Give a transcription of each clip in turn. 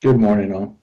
Good morning, all.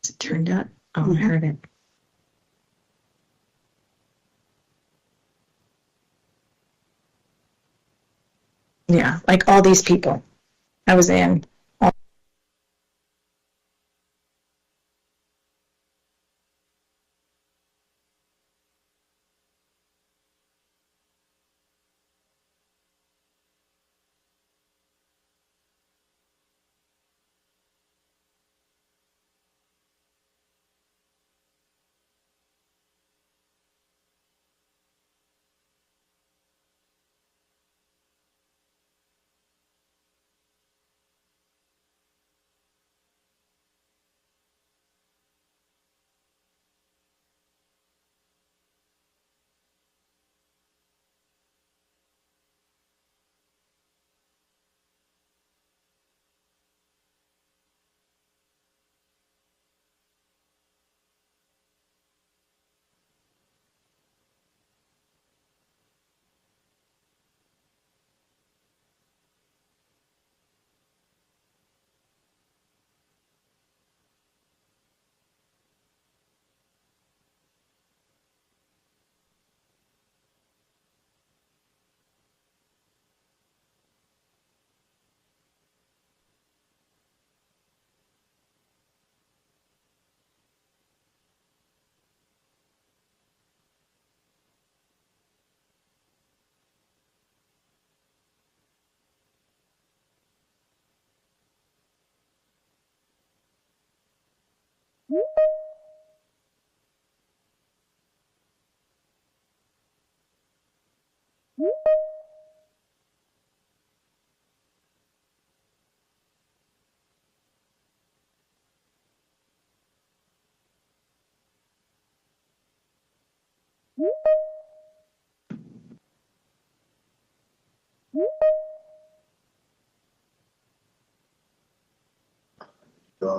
Is it turned up? Oh, I heard it. Yeah, like all these people. I was in.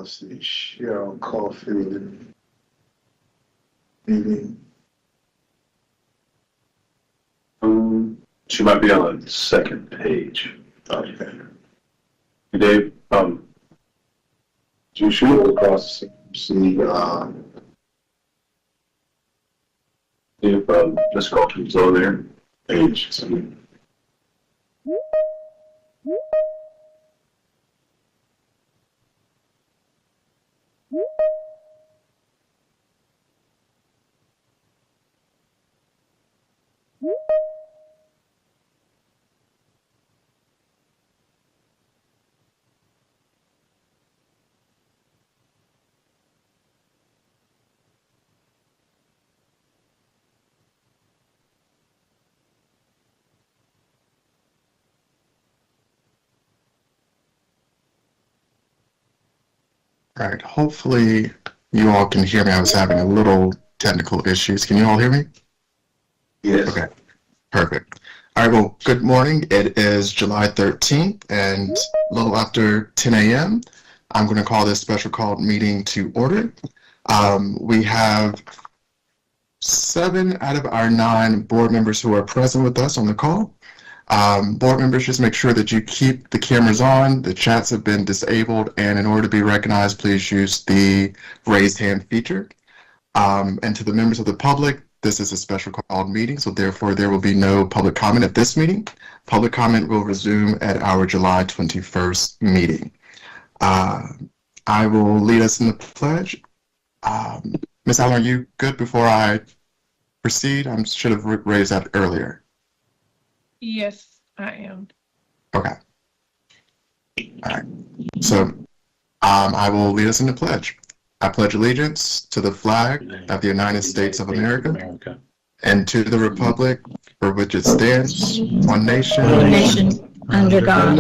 See Cheryl Caulfield meeting. She might be on the second page. Okay. Dave, You should look across see if Ms. Caulfield's over there. page. See. All right, hopefully you all can hear me. I was having a little technical issues. Can you all hear me? Yes. Okay, perfect. All right, well, good morning. It is July 13th and a little after 10 a.m. I'm going to call this special called meeting to order. We have 7 out of our 9 board members who are present with us on the call. Board members, just make sure that you keep the cameras on, the chats have been disabled, and in order to be recognized, please use the raise hand feature. And to the members of the public, this is a special called meeting, so therefore there will be no public comment at this meeting. Public comment will resume at our July 21st meeting. I will lead us in the pledge. Ms. Allen, are you good before I proceed? I should have raised that earlier. Yes, I am. Okay. All right. So I will lead us in the pledge. I pledge allegiance to the flag of the United States of America and to the republic for which it stands, one nation, Under God,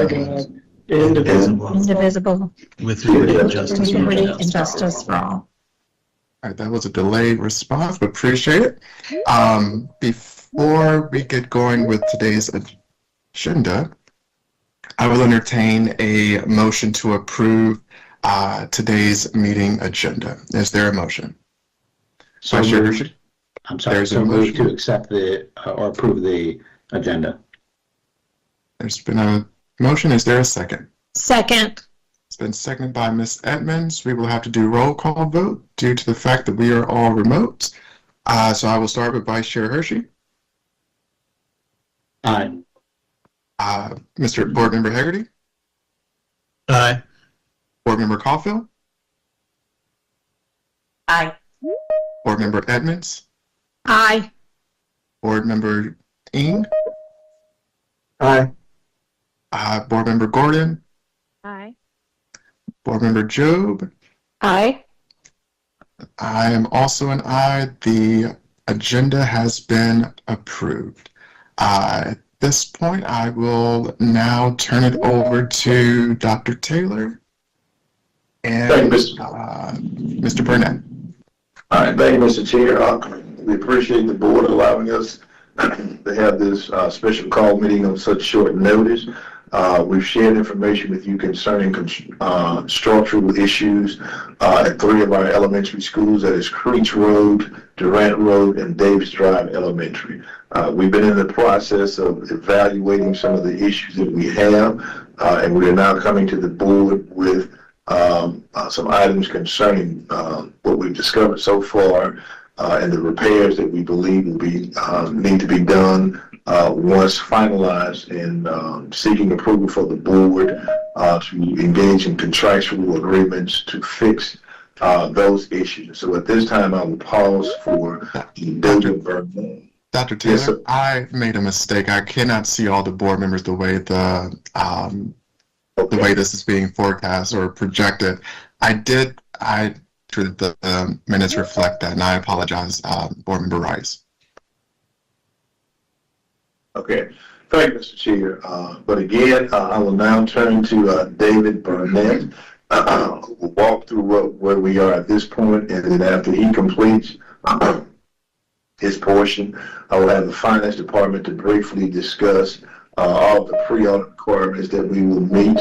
indivisible, indivisible, with liberty and justice for liberty all. and justice for all. All right, that was a delayed response, but appreciate it. Before we get going with today's agenda, I will entertain a motion to approve today's meeting agenda. Is there a motion? So Vice Chair moved. Hershey? I'm sorry, There's a so moved motion. to accept the, or approve the agenda. There's been a motion. Is there a second? Second, It's been seconded by Ms. Edmonds. We will have to do roll call vote due to the fact that we are all remote. So I will start with Vice Chair Hershey. Aye. Mr. Board Member Haggerty. Aye. Board Member Caulfield. aye. Board Member Edmonds. Aye. Board Member Ing. Aye. Board Member Gordon. Aye. Board Member Job. Aye. I am also an aye. The agenda has been approved. At this point, I will now turn it over to Dr. Taylor and Thank you, Mr. Burnett. All right, thank you, Mr. Chair. We appreciate the board allowing us to have this special call meeting on such short notice. We've shared information with you concerning structural issues at 3 of our elementary schools, that is Creech Road, Durant Road, and Davis Drive Elementary. We've been in the process of evaluating some of the issues that we have, and we are now coming to the board with some items concerning what we've discovered so far and the repairs that we believe will be need to be done once finalized, and seeking approval for the board to engage in contractual agreements to fix those issues. So at this time, I will pause for David Burnett. Dr. Taylor, Yes, sir. I made a mistake. I cannot see all the board members the way the way this is being forecast or projected. I sure that the minutes reflect that, and I apologize, Board Member Rice. Okay, thank you, Mr. Chair. But again, I will now turn to David Burnett. We'll walk through where we are at this point, and then after he completes his portion, I will have the Finance Department to briefly discuss all the pre-audit requirements that we will meet,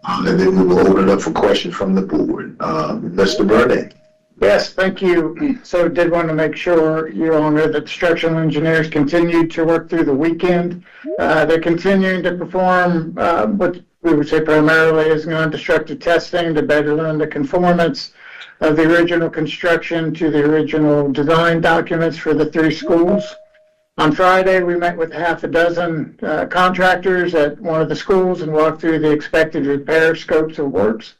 and then we will open it up for questions from the board. Mr. Burnett. Yes, thank you. So did want to make sure you all know that structural engineers continue to work through the weekend. They're continuing to perform what we would say primarily is non-destructive testing to better learn the conformance of the original construction to the original design documents for the 3 schools. On Friday, we met with half a dozen contractors at one of the schools and walked through the expected repair scopes of works.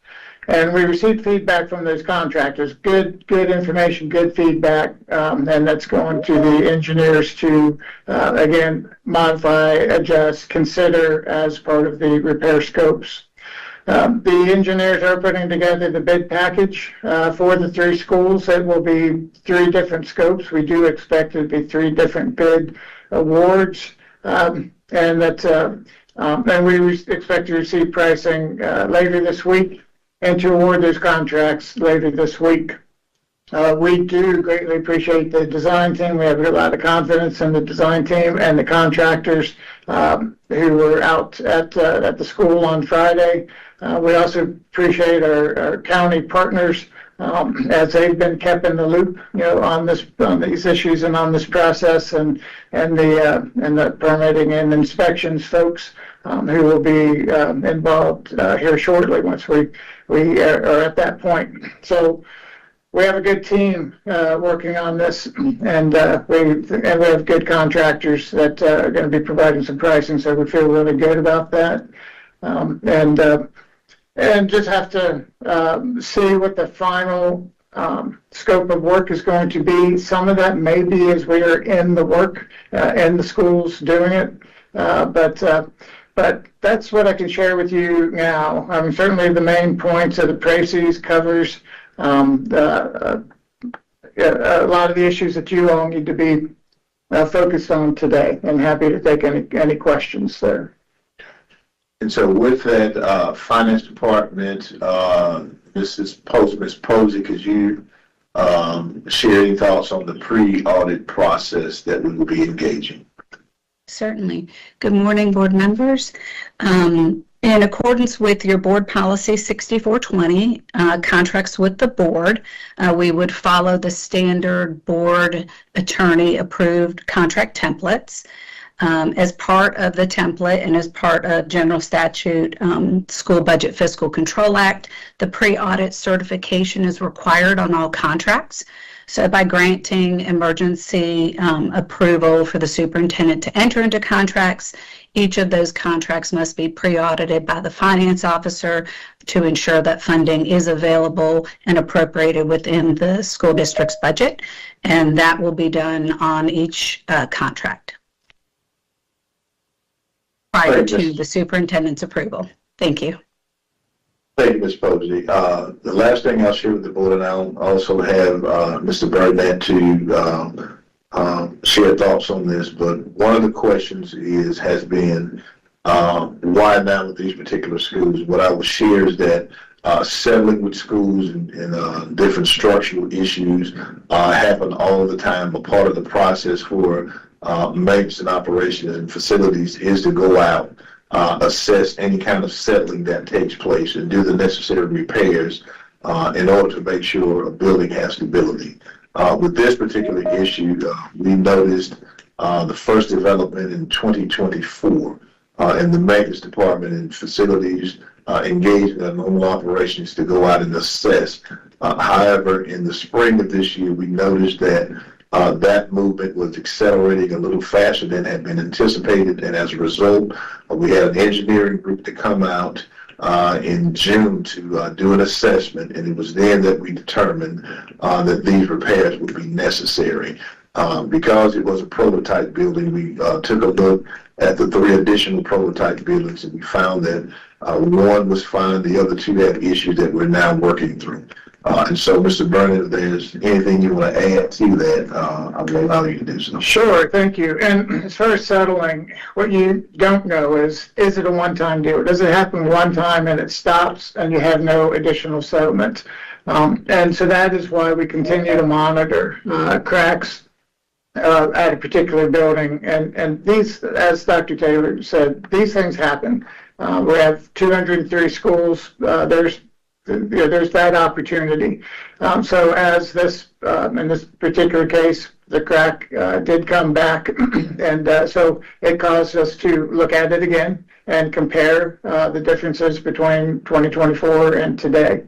And we received feedback from those contractors, good information, good feedback, and that's going to the engineers to, again, modify, adjust, consider as part of the repair scopes. The engineers are putting together the bid package for the 3 schools. It will be 3 different scopes. We do expect it to be 3 different bid awards, and we expect to receive pricing later this week and to award those contracts later this week. We do greatly appreciate the design team. We have a lot of confidence in the design team and the contractors who were out at the school on Friday. We also appreciate our county partners as they've been kept in the loop, on these issues and on this process, and the permitting and inspections folks who will be involved here shortly once we are at that point. So we have a good team working on this, and we have good contractors that are going to be providing some pricing, so we feel really good about that. And just have to see what the final scope of work is going to be. Some of that may be as we are in the work in the schools doing it, but that's what I can share with you now. Certainly the main points of the PRACES covers a lot of the issues that you all need to be focused on today, and happy to take any questions there. And so with that, Finance Department, Ms. Posey, could you share any thoughts on the pre-audit process that we will be engaging? Certainly. Good morning, board members. In accordance with your board policy 6420, contracts with the board, we would follow the standard board attorney approved contract templates. As part of the template and as part of General Statute School Budget Fiscal Control Act, the pre-audit certification is required on all contracts. So by granting emergency approval for the superintendent to enter into contracts, each of those contracts must be pre-audited by the finance officer to ensure that funding is available and appropriated within the school district's budget, and that will be done on each contract prior to the superintendent's approval. Thank you. Thank you, Ms. Posey. The last thing I'll share with the board, and I'll also have Mr. Burnett to share thoughts on this, but one of the questions has been why now with these particular schools? What I will share is that settling with schools and different structural issues happen all the time. A part of the process for maintenance and operations and facilities is to go out, assess any kind of settling that takes place, and do the necessary repairs in order to make sure a building has stability. With this particular issue, we noticed the first development in 2024 in the maintenance department and facilities engaged in normal operations to go out and assess. However, in the spring of this year, we noticed that that movement was accelerating a little faster than had been anticipated, and as a result, we had an engineering group to come out in June to do an assessment, and it was then that we determined that these repairs would be necessary. Because it was a prototype building, we took a look at the 3 additional prototype buildings, and we found that one was fine, the other 2 had issues that we're now working through. And so, Mr. Burnett, if there's anything you want to add to that, I'm going to allow you to do so. Sure, thank you. And as far as settling, what you don't know is it a one-time deal? Does it happen one time and it stops and you have no additional settlement? And so that is why we continue to monitor cracks at a particular building. And these, as Dr. Taylor said, these things happen. We have 203 schools. There's that opportunity. So as this, in this particular case, the crack did come back, and so it caused us to look at it again and compare the differences between 2024 and today.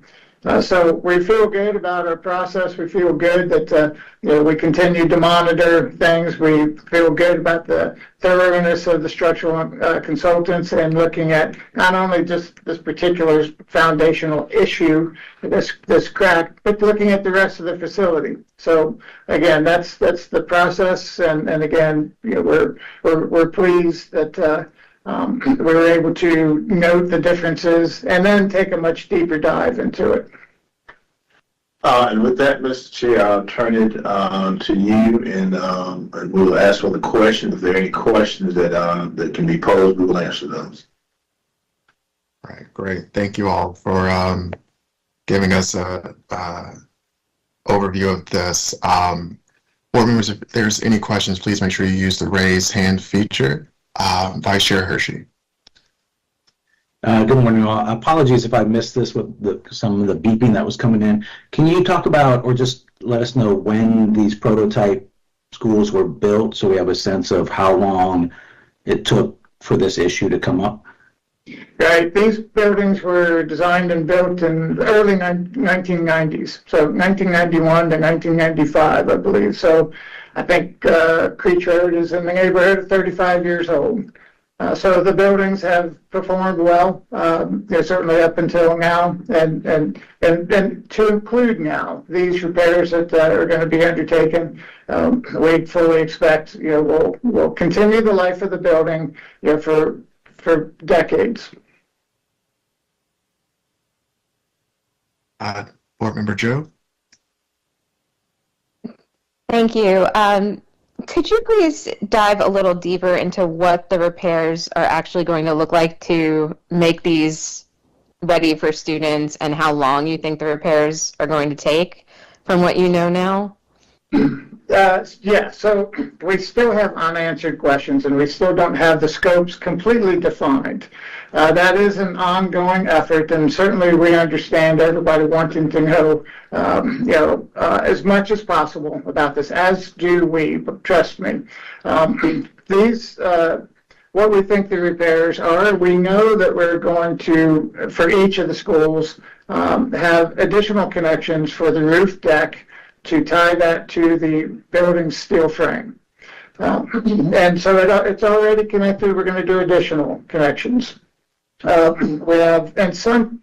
So we feel good about our process. We feel good that we continue to monitor things. We feel good about the thoroughness of the structural consultants and looking at not only just this particular foundational issue, this crack, but looking at the rest of the facility. So again, that's the process, and again, we're pleased that. We were able to note the differences and then take a much deeper dive into it. And with that, Mr. Chair, I'll turn it to you, and we'll ask for the question. If there are any questions that can be posed, we will answer those. All right, great. Thank you all for giving us a overview of this. Board members, if there's any questions, please make sure you use the raise hand feature. Vice Chair Hershey. Good morning, all. Apologies if I missed this with some of the beeping that was coming in. Can you talk about, or just let us know when these prototype schools were built, so we have a sense of how long it took for this issue to come up? Right, these buildings were designed and built in the early 1990s, so 1991 to 1995, I believe. So I think Creech Road is in the neighborhood of 35 years old. So the buildings have performed well, certainly up until now, and to include now these repairs that are going to be undertaken. We fully expect we'll continue the life of the building for decades. Board Member Joe. Thank you. Could you please dive a little deeper into what the repairs are actually going to look like to make these ready for students, and how long you think the repairs are going to take from what you know now? Yeah, so we still have unanswered questions, and we still don't have the scopes completely defined. That is an ongoing effort, and certainly we understand everybody wanting to know, as much as possible about this, as do we, but trust me. What we think the repairs are, we know that we're going to, for each of the schools, have additional connections for the roof deck to tie that to the building's steel frame. And so it's already connected. We're going to do additional connections. We have, in some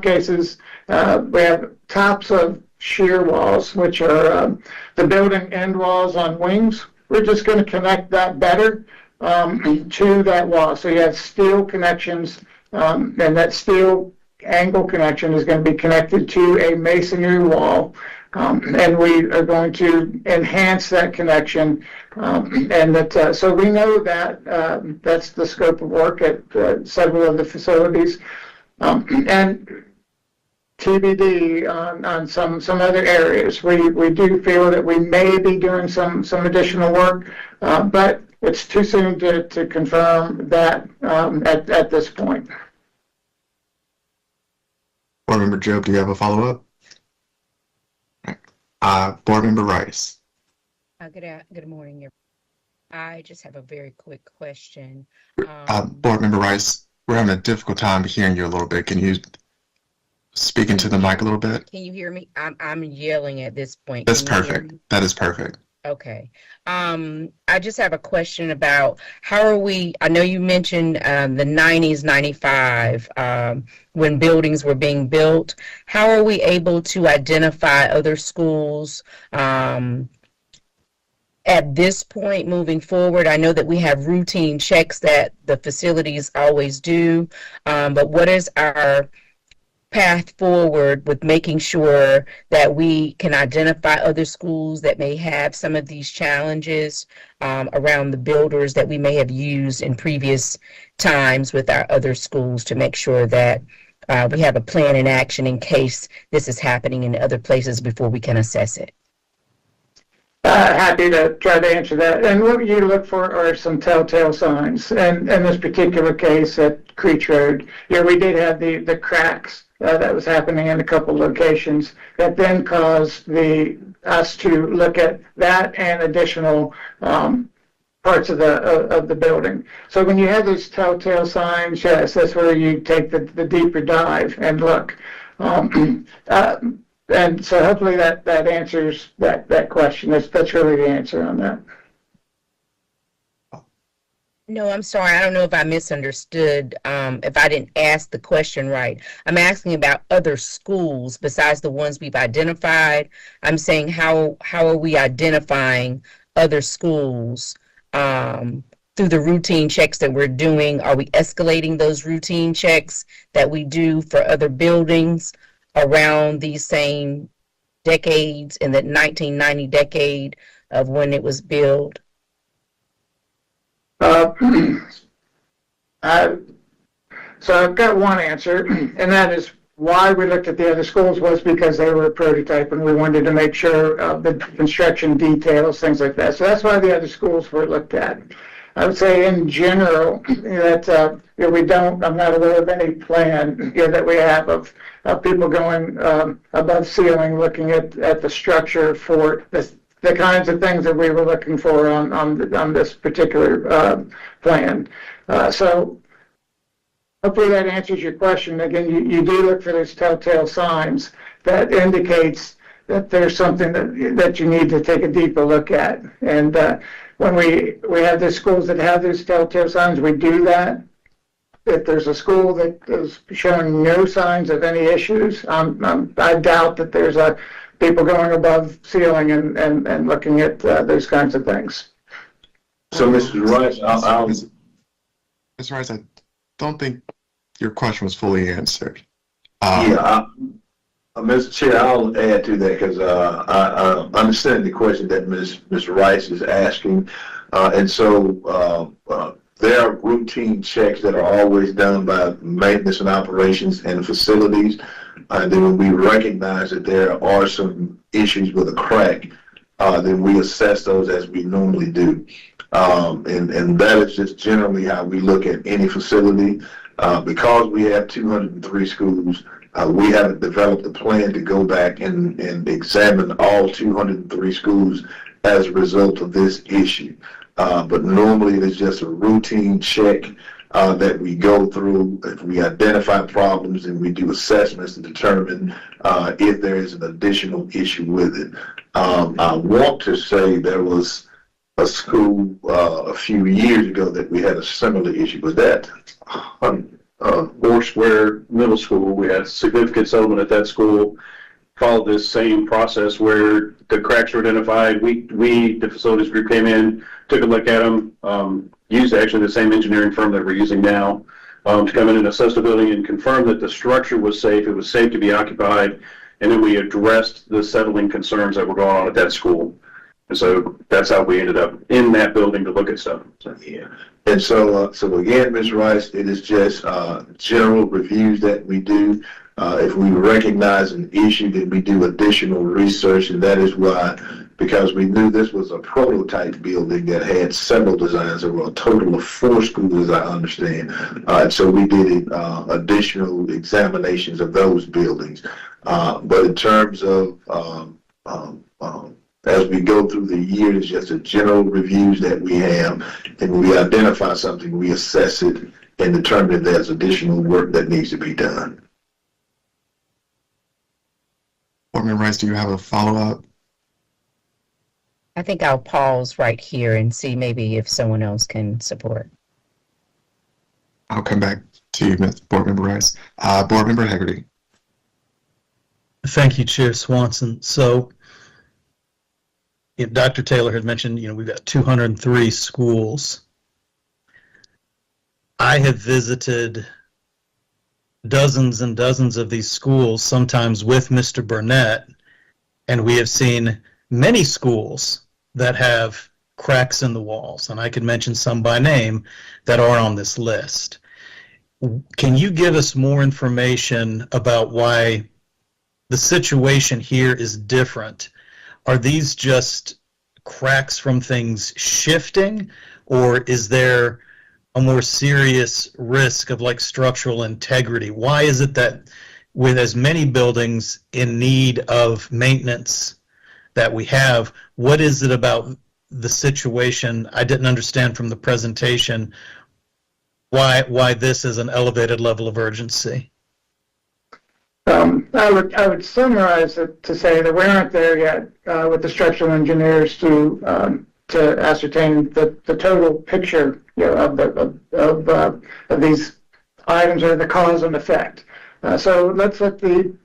cases, we have tops of shear walls, which are the building end walls on wings. We're just going to connect that better to that wall. So you have steel connections, and that steel angle connection is going to be connected to a masonry wall. And we are going to enhance that connection, so we know that that's the scope of work at several of the facilities, and TBD on some other areas. We do feel that we may be doing some additional work, but it's too soon to confirm that at this point. Board Member Job, do you have a follow-up? Board Member Rice. Good morning. I just have a very quick question. Board Member Rice, we're having a difficult time hearing you a little bit. Can you speak into the mic a little bit? Can you hear me? I'm yelling at this point. That's perfect. That is perfect. Okay. I just have a question about how are we, I know you mentioned the 90s, 95, when buildings were being built. How are we able to identify other schools at this point moving forward? I know that we have routine checks that the facilities always do, but what is our path forward with making sure that we can identify other schools that may have some of these challenges around the builders that we may have used in previous times with our other schools to make sure that we have a plan in action in case this is happening in other places before we can assess it. Happy to try to answer that. And what you look for are some telltale signs. And in this particular case at Creech Road, we did have the cracks that was happening in a couple locations that then caused us to look at that and additional parts of the building. So when you have these telltale signs, yes, that's where you take the deeper dive and look. And so hopefully that answers that question. That's really the answer on that. No, I'm sorry. I don't know if I misunderstood, if I didn't ask the question right. I'm asking about other schools besides the ones we've identified. I'm saying how are we identifying other schools through the routine checks that we're doing? Are we escalating those routine checks that we do for other buildings around these same decades in the 1990 decade of when it was built? So I've got one answer, and that is why we looked at the other schools was because they were a prototype and we wanted to make sure the construction details, things like that. So that's why the other schools were looked at. I would say in general that I'm not aware of any plan that we have of people going above ceiling looking at the structure for the kinds of things that we were looking for on this particular plan. So hopefully that answers your question. Again, you do look for those telltale signs that indicates that there's something that you need to take a deeper look at. And when we have the schools that have those telltale signs, we do that. If there's a school that is showing no signs of any issues, I doubt that there's people going above ceiling and looking at those kinds of things. So, Mrs. Rice, Mr. Rice, I don't think your question was fully answered. Mr. Chair, I'll add to that because I understand the question that Ms. Rice is asking. And so there are routine checks that are always done by maintenance and operations and facilities. And then when we recognize that there are some issues with a crack, then we assess those as we normally do. And that is just generally how we look at any facility. Because we have 203 schools, we haven't developed a plan to go back and examine all 203 schools as a result of this issue. But normally it's just a routine check that we go through. If we identify problems and we do assessments to determine if there is an additional issue with it. I want to say there was a school a few years ago that we had a similar issue. Was that Foursquare Middle School? We had significant settlement at that school. Followed this same process where the cracks were identified. We the facilities group came in, took a look at them, used actually the same engineering firm that we're using now to come in and assess the building and confirm that the structure was safe. It was safe to be occupied, and then we addressed the settling concerns that were going on at that school. And so that's how we ended up in that building to look at stuff. So, yeah. And so again, Ms. Rice, it is just general reviews that we do. If we recognize an issue, then we do additional research, and that is why, because we knew this was a prototype building that had several designs. There were a total of 4 schools, as I understand. And so we did additional examinations of those buildings. But in terms of as we go through the year, it's just a general reviews that we have, and when we identify something, we assess it and determine if there's additional work that needs to be done. Board Member Rice, do you have a follow-up? I think I'll pause right here and see maybe if someone else can support. I'll come back to you, Board Member Rice. Board Member Hegarty. Thank you, Chair Swanson. So, Dr. Taylor had mentioned, we've got 203 schools. I have visited dozens and dozens of these schools, sometimes with Mr. Burnett, and we have seen many schools that have cracks in the walls, and I could mention some by name that are on this list. Can you give us more information about why the situation here is different? Are these just cracks from things shifting, or is there a more serious risk of like structural integrity? Why is it that with as many buildings in need of maintenance that we have, what is it about the situation I didn't understand from the presentation why this is an elevated level of urgency? I would summarize it to say that we aren't there yet with the structural engineers to ascertain the total picture, you know, of these items or the cause and effect. So let's let the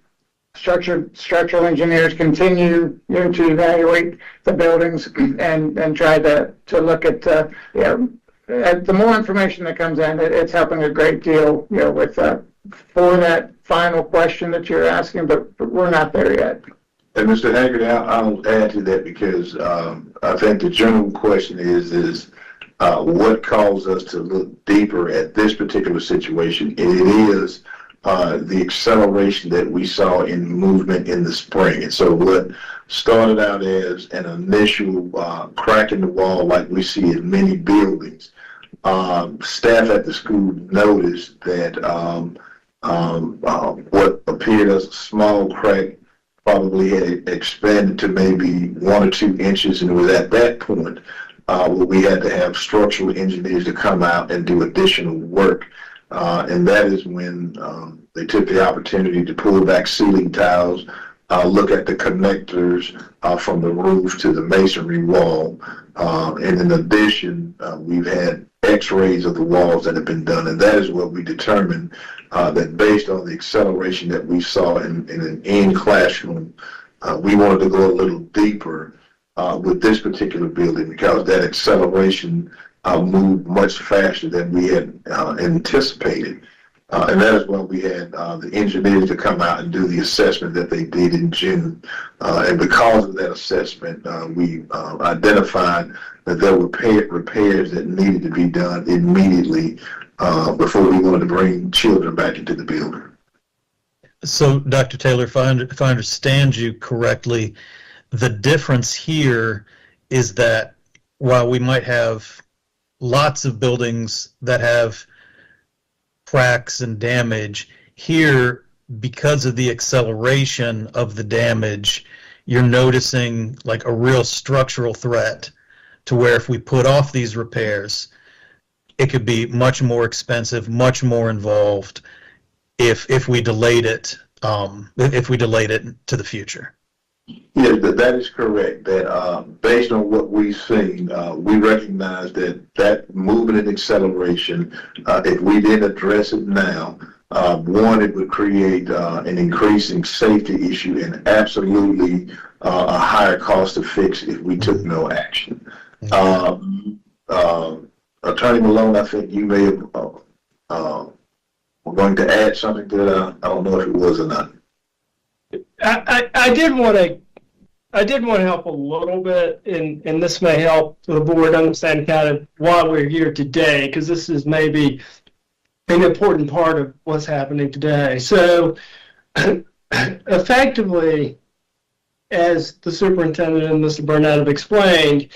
structural engineers continue, you know, to evaluate the buildings and try to look at, you know, the more information that comes in, it's helping a great deal, you know, with for that final question that you're asking, but we're not there yet. And Mr. Haggard, I'll add to that because I think the general question is what caused us to look deeper at this particular situation, and it is the acceleration that we saw in movement in the spring. And so what started out as an initial crack in the wall like we see in many buildings, staff at the school noticed that what appeared as a small crack probably had expanded to maybe 1 or 2 inches, and it was at that point where we had to have structural engineers to come out and do additional work. And that is when they took the opportunity to pull back ceiling tiles, look at the connectors from the roof to the masonry wall. And in addition, we've had x-rays of the walls that have been done, and that is what we determined that based on the acceleration that we saw in an in-classroom, we wanted to go a little deeper with this particular building because that acceleration moved much faster than we had anticipated. And that is when we had the engineers to come out and do the assessment that they did in June. And because of that assessment, we identified that there were repairs that needed to be done immediately before we wanted to bring children back into the building. So, Dr. Taylor, if I understand you correctly, the difference here is that while we might have lots of buildings that have cracks and damage, here, because of the acceleration of the damage, you're noticing like a real structural threat to where if we put off these repairs, it could be much more expensive, much more involved if we delayed it to the future. Yes, that is correct. That based on what we've seen, we recognize that movement and acceleration, if we didn't address it now, one, it would create an increasing safety issue and absolutely a higher cost to fix if we took no action. Attorney Malone, I think you may have were going to add something to that. I don't know if it was or not. I did want to help a little bit, and this may help the board understand kind of why we're here today, because this is maybe an important part of what's happening today. So, effectively, as the superintendent and Mr. Burnett have explained,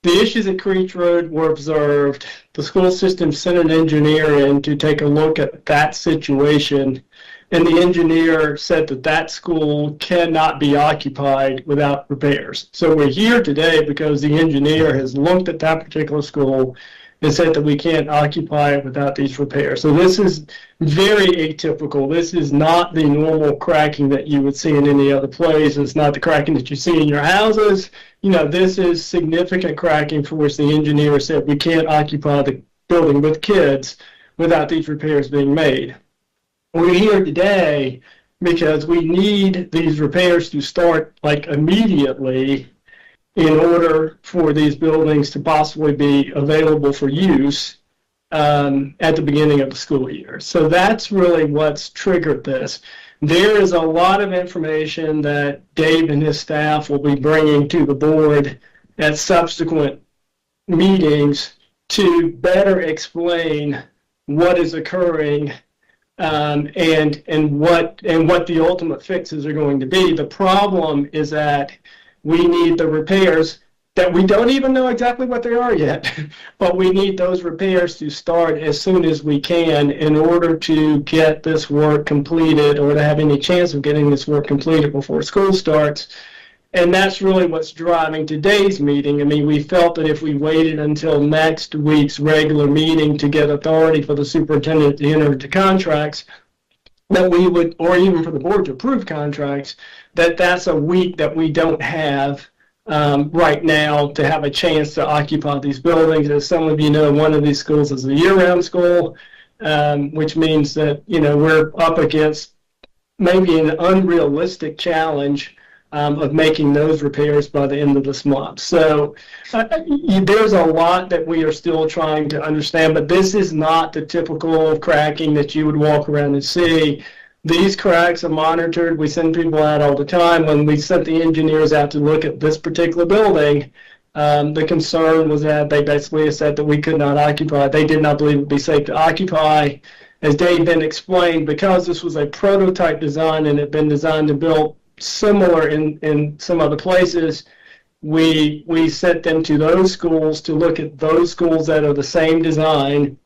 the issues at Creech Road were observed. The school system sent an engineer in to take a look at that situation, and the engineer said that school cannot be occupied without repairs. So we're here today because the engineer has looked at that particular school and said that we can't occupy it without these repairs. So this is very atypical. This is not the normal cracking that you would see in any other place. It's not the cracking that you see in your houses. You know, this is significant cracking for which the engineer said we can't occupy the building with kids without these repairs being made. We're here today because we need these repairs to start like immediately in order for these buildings to possibly be available for use at the beginning of the school year. So that's really what's triggered this. There is a lot of information that Dave and his staff will be bringing to the board at subsequent meetings to better explain what is occurring and what the ultimate fixes are going to be. The problem is that we need the repairs that we don't even know exactly what they are yet, but we need those repairs to start as soon as we can in order to get this work completed, or to have any chance of getting this work completed before school starts. And that's really what's driving today's meeting. I mean, we felt that if we waited until next week's regular meeting to get authority for the superintendent to enter into contracts, that we would, or even for the board to approve contracts, that's a week that we don't have right now to have a chance to occupy these buildings. As some of you know, one of these schools is a year-round school, which means that, you know, we're up against maybe an unrealistic challenge of making those repairs by the end of this month. So there's a lot that we are still trying to understand, but this is not the typical cracking that you would walk around and see. These cracks are monitored. We send people out all the time. When we sent the engineers out to look at this particular building, the concern was that they basically said that we could not occupy. They did not believe it would be safe to occupy. As Dave then explained, because this was a prototype design and had been designed and built similar in some other places, we sent them to those schools to look at those schools that are the same design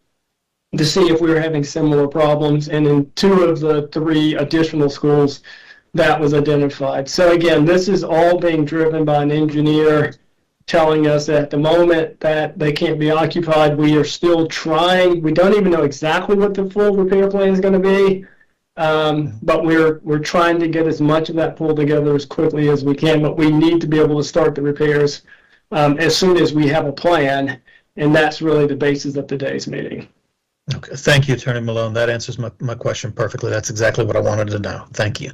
to see if we were having similar problems. And in 2 of the 3 additional schools, that was identified. So again, this is all being driven by an engineer telling us at the moment that they can't be occupied. We are still trying. We don't even know exactly what the full repair plan is going to be, but we're trying to get as much of that pulled together as quickly as we can. But we need to be able to start the repairs as soon as we have a plan, and that's really the basis of today's meeting. Okay, thank you, Attorney Malone. That answers my question perfectly. That's exactly what I wanted to know. Thank you.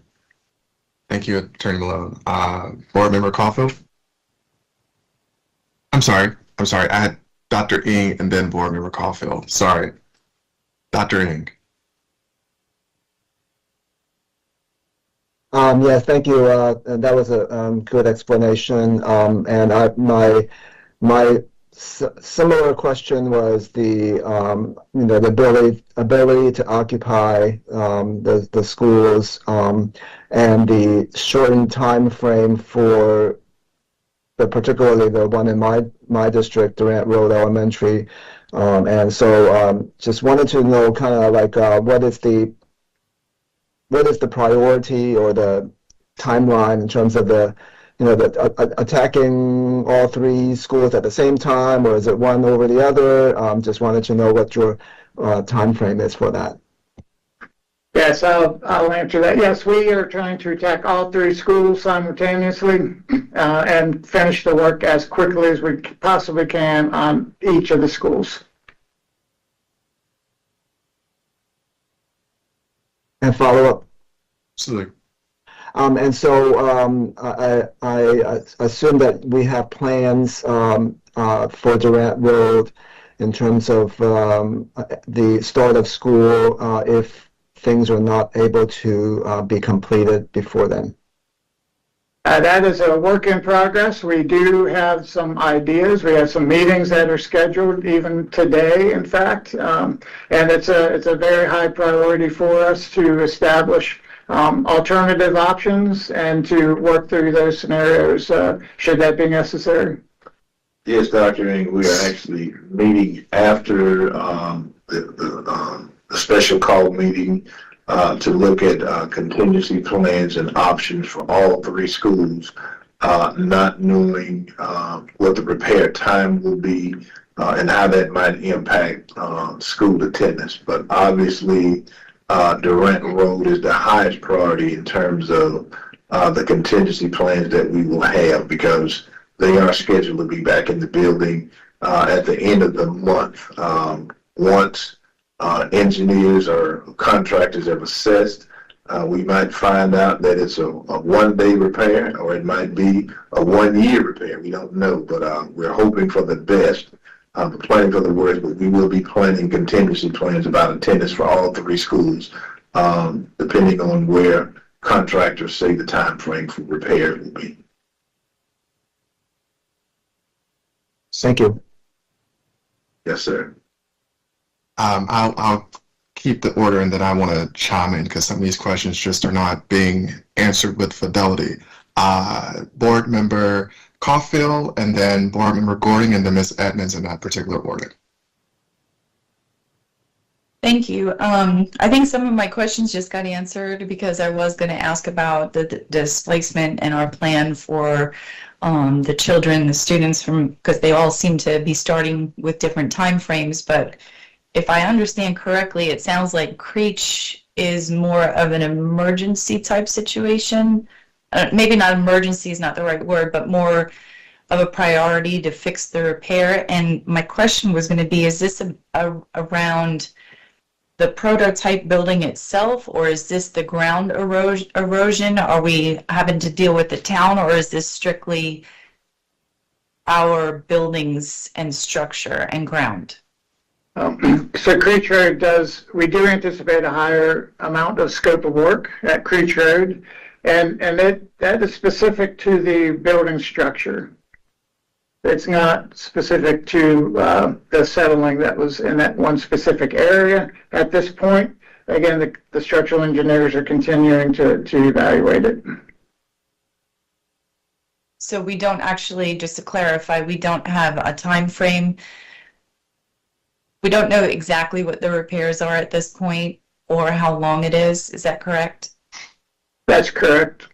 Thank you, Attorney Malone. Board Member Caulfield? I'm sorry. I had Dr. Ng and then Board Member Caulfield. Sorry. Dr. Ng. Yes, thank you. That was a good explanation. And my similar question was the the ability to occupy the schools and the shortened time frame for particularly the one in my district, Durant Road Elementary. And so just wanted to know kind of like what is the priority or the timeline in terms of the attacking all 3 schools at the same time, or is it one over the other? Just wanted to know what your time frame is for that. Yes, I'll answer that. Yes, we are trying to attack all 3 schools simultaneously and finish the work as quickly as we possibly can on each of the schools. And follow up. Absolutely. And so I assume that we have plans for Durant Road in terms of the start of school if things are not able to be completed before then. That is a work in progress. We do have some ideas. We have some meetings that are scheduled even today, in fact, and it's a very high priority for us to establish alternative options and to work through those scenarios should that be necessary. Yes, Dr. Ng, we are actually meeting after the special call meeting to look at contingency plans and options for all 3 schools, not knowing what the repair time will be and how that might impact school attendance. But obviously, Durant Road is the highest priority in terms of the contingency plans that we will have, because they are scheduled to be back in the building at the end of the month. Once engineers or contractors have assessed, we might find out that it's a 1-day repair, or it might be a 1-year repair. We don't know, but we're hoping for the best planning for the worst, but we will be planning contingency plans about attendance for all 3 schools, depending on where contractors say the time frame for repair will be. Thank you. Yes, sir. I'll keep the order, and then I want to chime in because some of these questions just are not being answered with fidelity. Board Member Caulfield, and then Board Member Gordon, and then Ms. Edmonds in that particular order. Thank you. I think some of my questions just got answered because I was going to ask about the displacement and our plan for the children, the students, because they all seem to be starting with different time frames. But if I understand correctly, it sounds like Creech is more of an emergency type situation. Maybe not emergency is not the right word, but more of a priority to fix the repair. And my question was going to be, is this around the prototype building itself, or is this the ground erosion? Are we having to deal with the town, or is this strictly our buildings and structure and ground? So Creech Road we do anticipate a higher amount of scope of work at Creech Road, and that is specific to the building structure. It's not specific to the settling that was in that one specific area at this point. Again, the structural engineers are continuing to evaluate it. So we don't actually, just to clarify, we don't have a time frame. We don't know exactly what the repairs are at this point or how long it is. Is that correct? That's correct.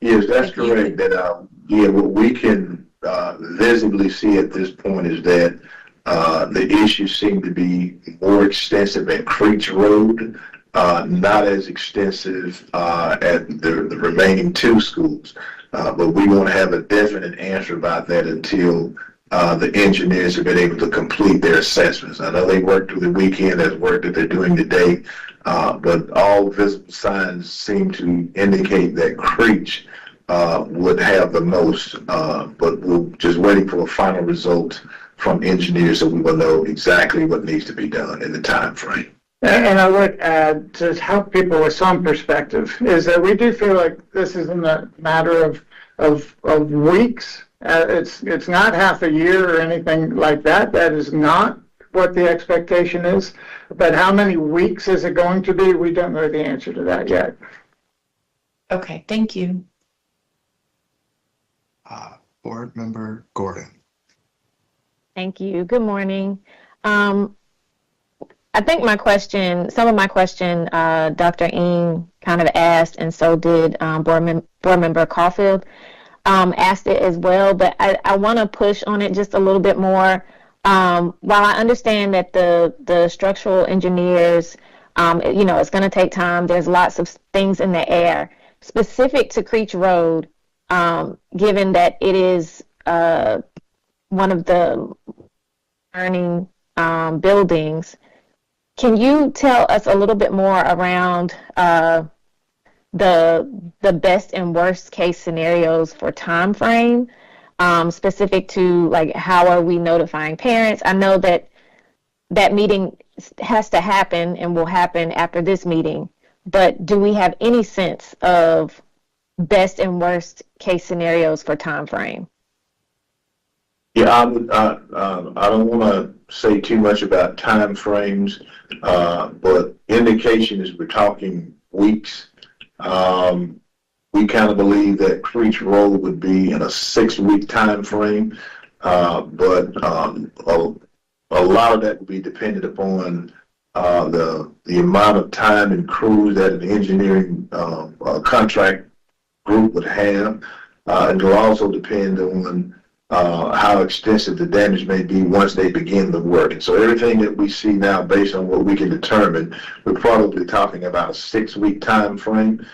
Yes, that's correct. That what we can visibly see at this point is that the issues seem to be more extensive at Creech Road, not as extensive at the remaining 2 schools. But we won't have a definite answer about that until the engineers have been able to complete their assessments. I know they worked through the weekend, that's work that they're doing today, but all visible signs seem to indicate that Creech would have the most, but we're just waiting for a final result from engineers so we will know exactly what needs to be done in the time frame. And I would add, to help people with some perspective, is that we do feel like this isn't a matter of weeks. It's not half a year or anything like that. That is not what the expectation is. But how many weeks is it going to be? We don't know the answer to that yet. Okay, thank you. Board Member Gordon. Thank you. Good morning. I think some of my question, Dr. Ng kind of asked, and so did Board Member Caulfield asked it as well, but I want to push on it just a little bit more. While I understand that the structural engineers, it's going to take time. There's lots of things in the air. Specific to Creech Road, given that it is one of the burning buildings, can you tell us a little bit more around the best and worst case scenarios for time frame, specific to like how are we notifying parents? I know that meeting has to happen and will happen after this meeting, but do we have any sense of best and worst case scenarios for time frame? Yeah, I don't want to say too much about time frames, but indication is we're talking weeks. We kind of believe that Creech Road would be in a 6-week time frame, but a lot of that would be dependent upon the amount of time and crews that an engineering contract group would have. And it'll also depend on how extensive the damage may be once they begin the work. And so everything that we see now, based on what we can determine, we're probably talking about a 6-week time frame.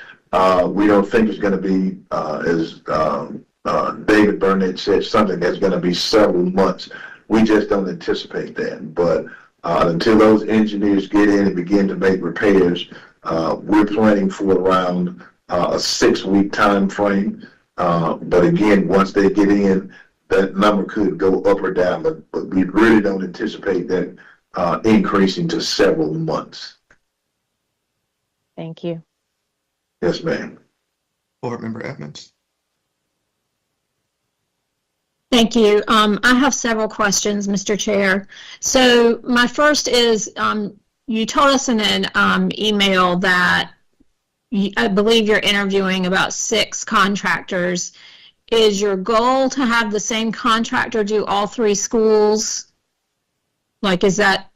We don't think it's going to be, as David Burnett said, something that's going to be several months. We just don't anticipate that. But until those engineers get in and begin to make repairs, we're planning for around a 6-week time frame. But again, once they get in, that number could go up or down, but we really don't anticipate that increasing to several months. Thank you. Yes, ma'am. Board Member Edmonds. Thank you. I have several questions, Mr. Chair. So my first is, you told us in an email that I believe you're interviewing about 6 contractors. Is your goal to have the same contractor do all 3 schools? Like, is that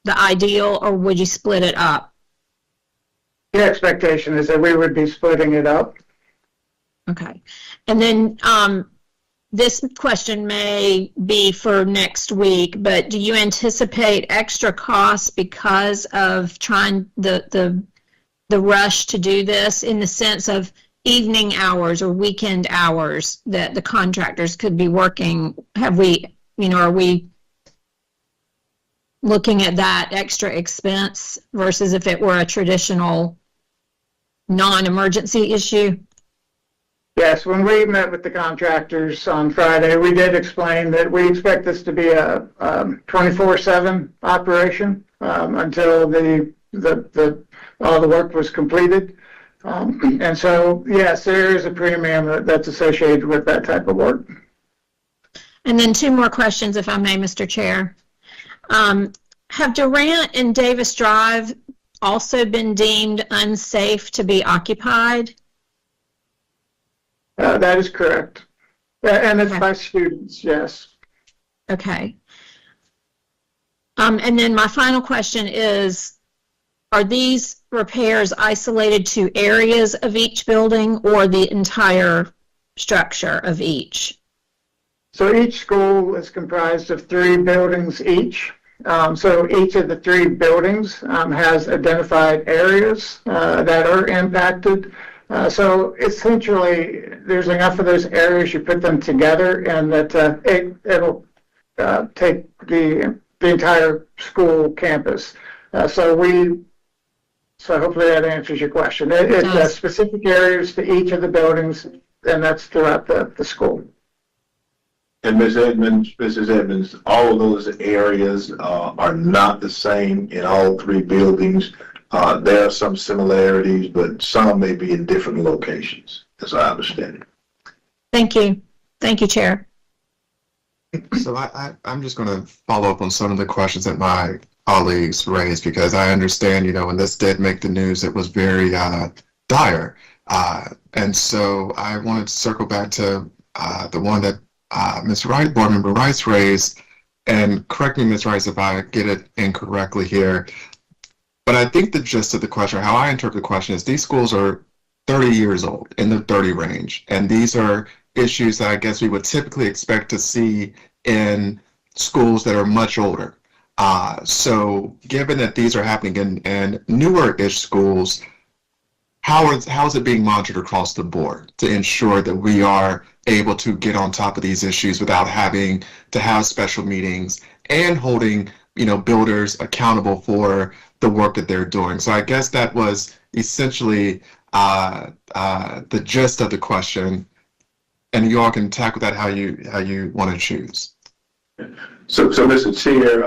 the ideal, or would you split it up? The expectation is that we would be splitting it up. Okay. And then this question may be for next week, but do you anticipate extra costs because of trying the rush to do this, in the sense of evening hours or weekend hours that the contractors could be working? Have we, are we looking at that extra expense versus if it were a traditional non-emergency issue? Yes, when we met with the contractors on Friday, we did explain that we expect this to be a 24/7 operation until all the work was completed. And so, yes, there is a premium that's associated with that type of work. And then 2 more questions, if I may, Mr. Chair. Have Durant and Davis Drive also been deemed unsafe to be occupied? That is correct. And it's by students, yes. Okay. And then my final question is, are these repairs isolated to areas of each building or the entire structure of each? So each school is comprised of 3 buildings each. So each of the 3 buildings has identified areas that are impacted. So essentially, there's enough of those areas, you put them together, and that it'll take the entire school campus. So hopefully that answers your question. It's specific areas to each of the buildings, and that's throughout the school. And Mrs. Edmonds, all of those areas are not the same in all 3 buildings. There are some similarities, but some may be in different locations, as I understand it. Thank you. Thank you, Chair. So I'm just going to follow up on some of the questions that my colleagues raised, because I understand, when this did make the news, it was very dire. And so I wanted to circle back to the one that Ms. Wright, Board Member Rice raised, and correct me, Ms. Rice, if I get it incorrectly here. But I think the gist of the question, how I interpret the question, is these schools are 30 years old, in the 30 range. And these are issues that I guess we would typically expect to see in schools that are much older. So given that these are happening in newer-ish schools, how is it being monitored across the board to ensure that we are able to get on top of these issues without having to have special meetings and holding, builders accountable for the work that they're doing? So I guess that was essentially the gist of the question, and you all can tackle that how you want to choose. So Mr. Chair,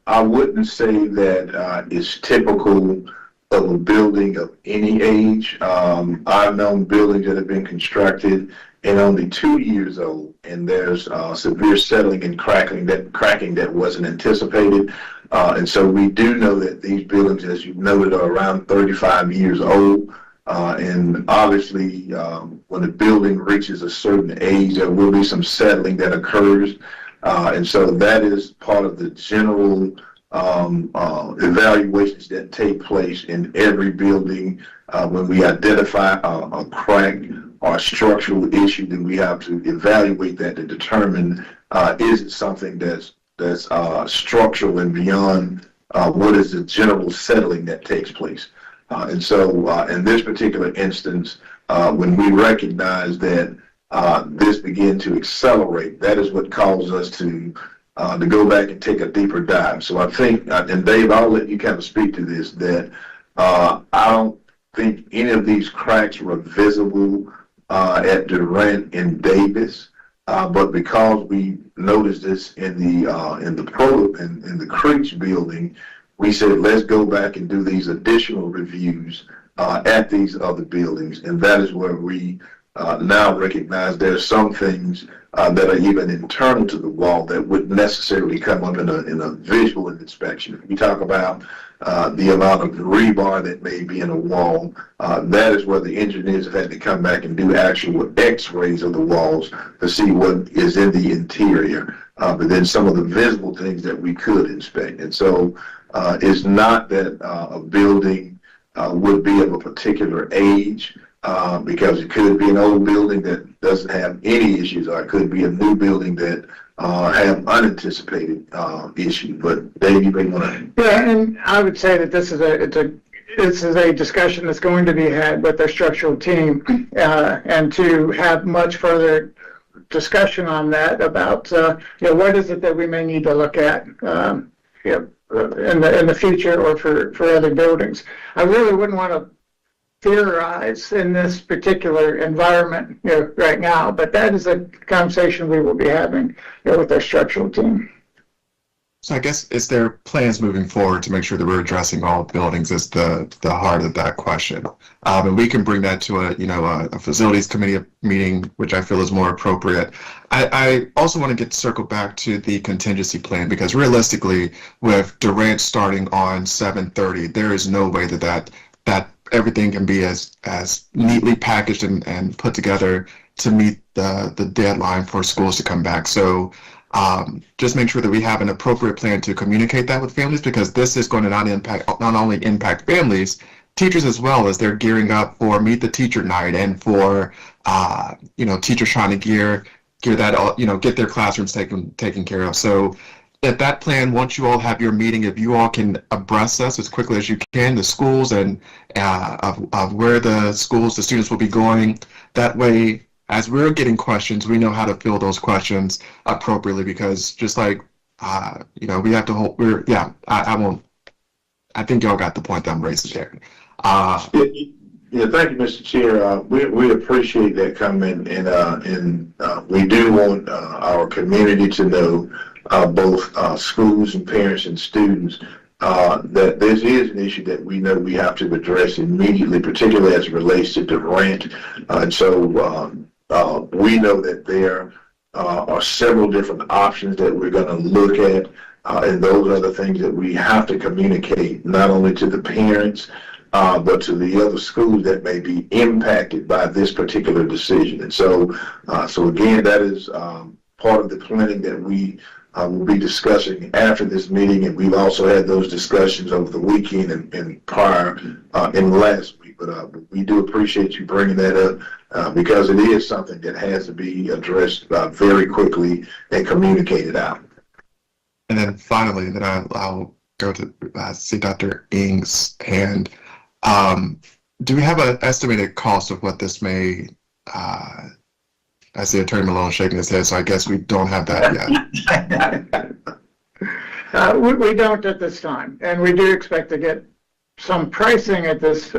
I wouldn't say that it's typical of a building of any age. I've known buildings that have been constructed and only 2 years old, and there's severe settling and cracking that wasn't anticipated. And so we do know that these buildings, as you noted, are around 35 years old. And obviously, when the building reaches a certain age, there will be some settling that occurs. And so that is part of the general evaluations that take place in every building. When we identify a crack or a structural issue, then we have to evaluate that to determine is it something that's structural and beyond what is the general settling that takes place. And so in this particular instance, when we recognize that this began to accelerate, that is what caused us to go back and take a deeper dive. So I think, and Dave, I'll let you kind of speak to this, that I don't think any of these cracks were visible at Durant and Davis. But because we noticed this in the Creeks building, we said, let's go back and do these additional reviews at these other buildings. And that is where we now recognize there's some things that are even internal to the wall that wouldn't necessarily come up in a visual inspection. We talk about the amount of rebar that may be in a wall. That is where the engineers have had to come back and do actual x-rays of the walls to see what is in the interior. But then some of the visible things that we could inspect. And so it's not that a building would be of a particular age, because it could be an old building that doesn't have any issues, or it could be a new building that have unanticipated issues. But Dave, you may want to. Yeah, and I would say that this is a discussion that's going to be had with our structural team, and to have much further discussion on that about what is it that we may need to look at in the future or for other buildings. I really wouldn't want to theorize in this particular environment right now, but that is a conversation we will be having with our structural team. So I guess is there plans moving forward to make sure that we're addressing all buildings is the heart of that question. And we can bring that to a facilities committee meeting, which I feel is more appropriate. I also want to circle back to the contingency plan, because realistically, with Durant starting on 7:30, there is no way that everything can be as neatly packaged and put together to meet the deadline for schools to come back. So just make sure that we have an appropriate plan to communicate that with families, because this is going to not only impact families, teachers as well, as they're gearing up for Meet the Teacher Night and for teachers trying to gear that get their classrooms taken care of. So if that plan, once you all have your meeting, if you all can abreast us as quickly as you can, the schools and of where the students will be going, that way, as we're getting questions, we know how to fill those questions appropriately, because just like, we have to hold, I won't, I think y'all got the point that I'm raising there. Thank you, Mr. Chair. We appreciate that comment, and we do want our community to know, both schools and parents and students, that this is an issue that we know we have to address immediately, particularly as it relates to Durant. And so we know that there are several different options that we're going to look at, and those are the things that we have to communicate not only to the parents, but to the other schools that may be impacted by this particular decision. And so again, that is part of the planning that we will be discussing after this meeting, and we've also had those discussions over the weekend and prior in last week. But we do appreciate you bringing that up, because it is something that has to be addressed very quickly and communicated out. And then finally, I'll go to see Dr. Ng's hand. Do we have an estimated cost of what this may? I see Attorney Malone shaking his head, so I guess we don't have that yet. We don't at this time, and we do expect to get some pricing at this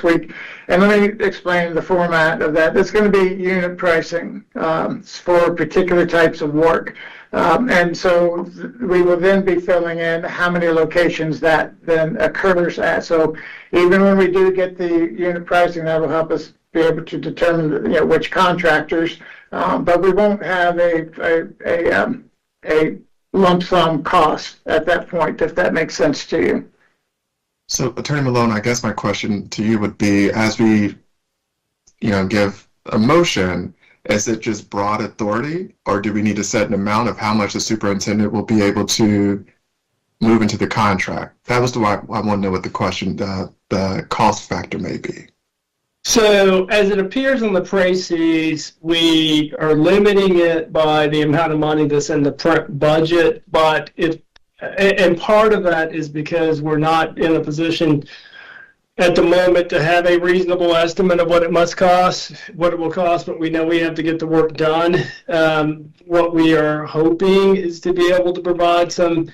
week. And let me explain the format of that. It's going to be unit pricing for particular types of work. And so we will then be filling in how many locations that then occurs at. So even when we do get the unit pricing, that will help us be able to determine which contractors, but we won't have a lump sum cost at that point, if that makes sense to you. So, Attorney Malone, I guess my question to you would be, as we, give a motion, is it just broad authority, or do we need to set an amount of how much the superintendent will be able to move into the contract? That was I want to know what the question, the cost factor may be. So as it appears on the prices, we are limiting it by the amount of money that's in the budget, but and part of that is because we're not in a position at the moment to have a reasonable estimate of what it will cost, but we know we have to get the work done. What we are hoping is to be able to provide some,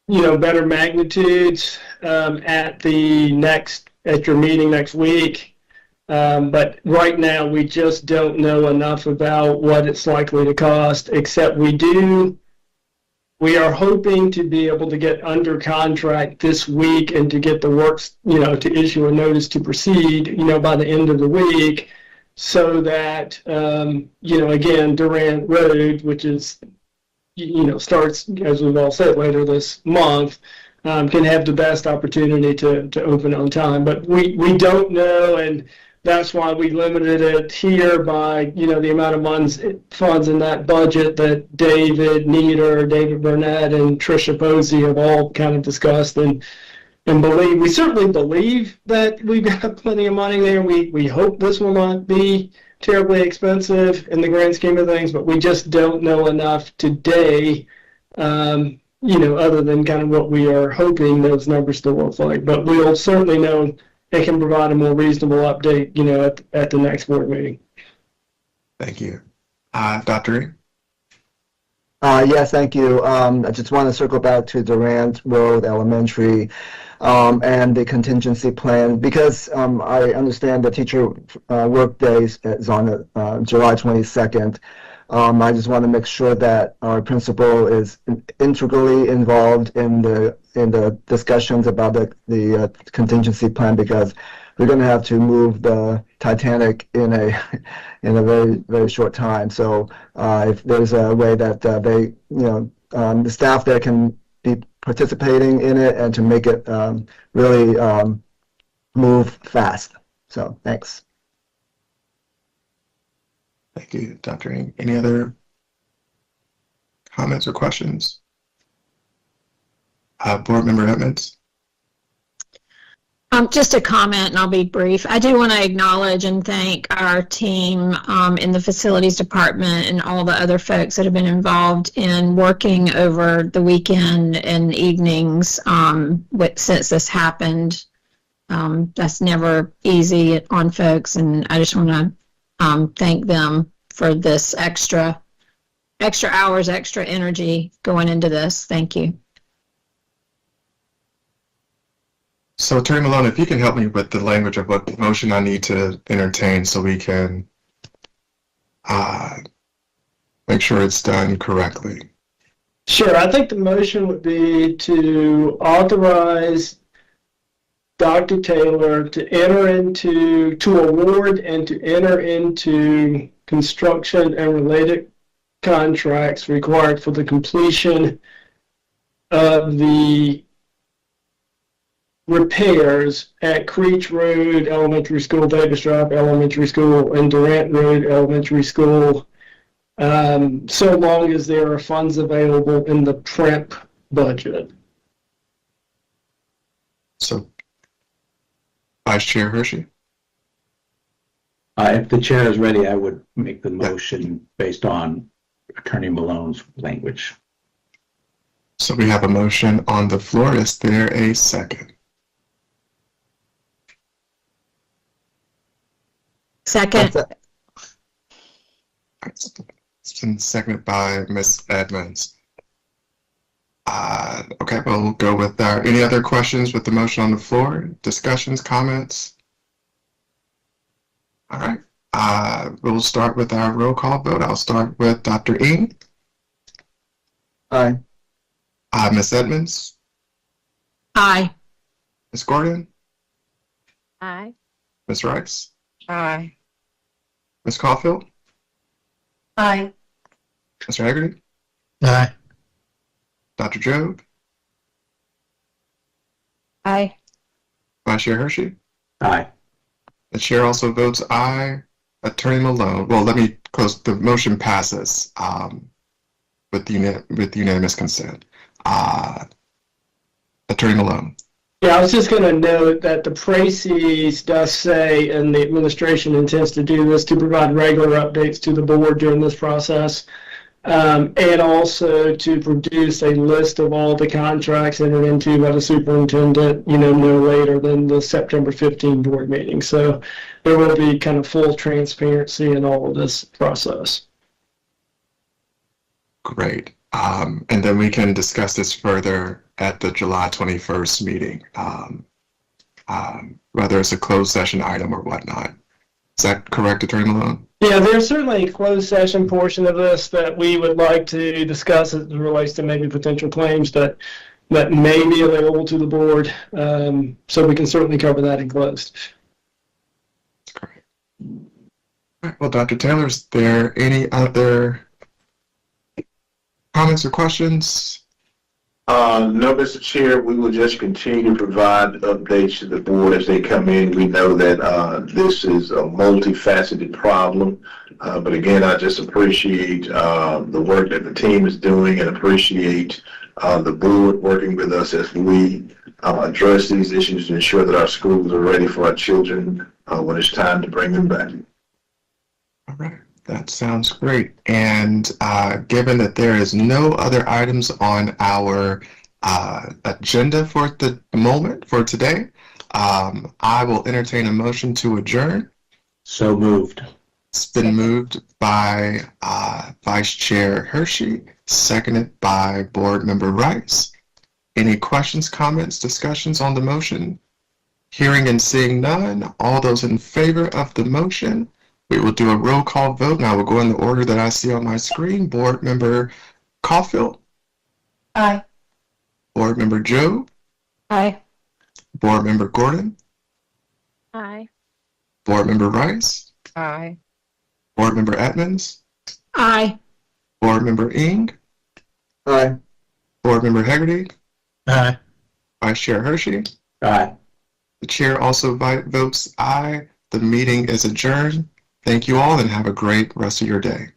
better magnitudes at your meeting next week. But right now, we just don't know enough about what it's likely to cost, except we are hoping to be able to get under contract this week and to get the works, to issue a notice to proceed, by the end of the week, so that, again, Durant Road, which is, starts, as we've all said, later this month, can have the best opportunity to open on time. But we don't know, and that's why we limited it here by, the amount of funds in that budget that David Nieder, David Burnett, and Tricia Posey have all kind of discussed and we certainly believe that we've got plenty of money there. We hope this will not be terribly expensive in the grand scheme of things, but we just don't know enough today, other than kind of what we are hoping those numbers to look like. But we'll certainly know they can provide a more reasonable update, at the next board meeting. Thank you. Dr. Ng? Yes, thank you. I just want to circle back to Durant Road Elementary and the contingency plan, because I understand the teacher work days is on July 22nd. I just want to make sure that our principal is integrally involved in the discussions about the contingency plan, because we're going to have to move the Titanic in a very, very short time. So if there's a way that they, the staff there can be participating in it and to make it really move fast. So thanks. Thank you, Dr. Ng. Any other comments or questions? Board Member Edmonds? Just a comment, and I'll be brief. I do want to acknowledge and thank our team in the facilities department and all the other folks that have been involved in working over the weekend and evenings since this happened. That's never easy on folks, and I just want to thank them for this extra hours, extra energy going into this. Thank you. So Attorney Malone, if you can help me with the language of what motion I need to entertain so we can make sure it's done correctly. Sure. I think the motion would be to authorize Dr. Taylor to award and to enter into construction and related contracts required for the completion of the repairs at Creech Road Elementary School, Davis Drive Elementary School, and Durant Road Elementary School, so long as there are funds available in the PREP budget. So, Vice Chair Hershey? If the chair is ready, I would make the motion based on Attorney Malone's language. So we have a motion on the floor. Is there a second? Second. It's been seconded by Ms. Edmonds. Okay, we'll go with our, any other questions with the motion on the floor? Discussions, comments? All right, we'll start with our roll call vote. I'll start with Dr. Ng. Aye. Ms. Edmonds? Aye. Ms. Gordon? Aye. Ms. Rice? Aye. Ms. Caulfield? Aye. Mr. Haggerty? Aye. Dr. Jobe? Aye. Vice Chair Hershey? Aye. The chair also votes aye. Attorney Malone, well, let me close, the motion passes with unanimous consent. Attorney Malone. Yeah, I was just going to note that the précis does say, and the administration intends to do this, to provide regular updates to the board during this process, and also to produce a list of all the contracts entered into by the superintendent, no later than the September 15 board meeting. So there will be kind of full transparency in all of this process. Great. And then we can discuss this further at the July 21st meeting, whether it's a closed session item or whatnot. Is that correct, Attorney Malone? Yeah, there's certainly a closed session portion of this that we would like to discuss as it relates to maybe potential claims that may be available to the board. So we can certainly cover that in closed. Great. All right, well, Dr. Taylor, is there any other comments or questions? No, Mr. Chair, we will just continue to provide updates to the board as they come in. We know that this is a multifaceted problem, but again, I just appreciate the work that the team is doing and appreciate the board working with us as we address these issues to ensure that our schools are ready for our children when it's time to bring them back. All right, that sounds great. And given that there is no other items on our agenda for the moment for today, I will entertain a motion to adjourn. So moved. It's been moved by Vice Chair Hershey, seconded by Board Member Rice. Any questions, comments, discussions on the motion? Hearing and seeing none, all those in favor of the motion, we will do a roll call vote, and I will go in the order that I see on my screen. Board Member Caulfield. Aye. Board Member Joe. Aye. Board Member Gordon. Aye. Board Member Rice. Aye. Board Member Edmonds. Aye. Board Member Ing. Aye. Board Member Hegarty. Aye. Vice Chair Hershey. Aye. The chair also votes aye. The meeting is adjourned. Thank you all and have a great rest of your day.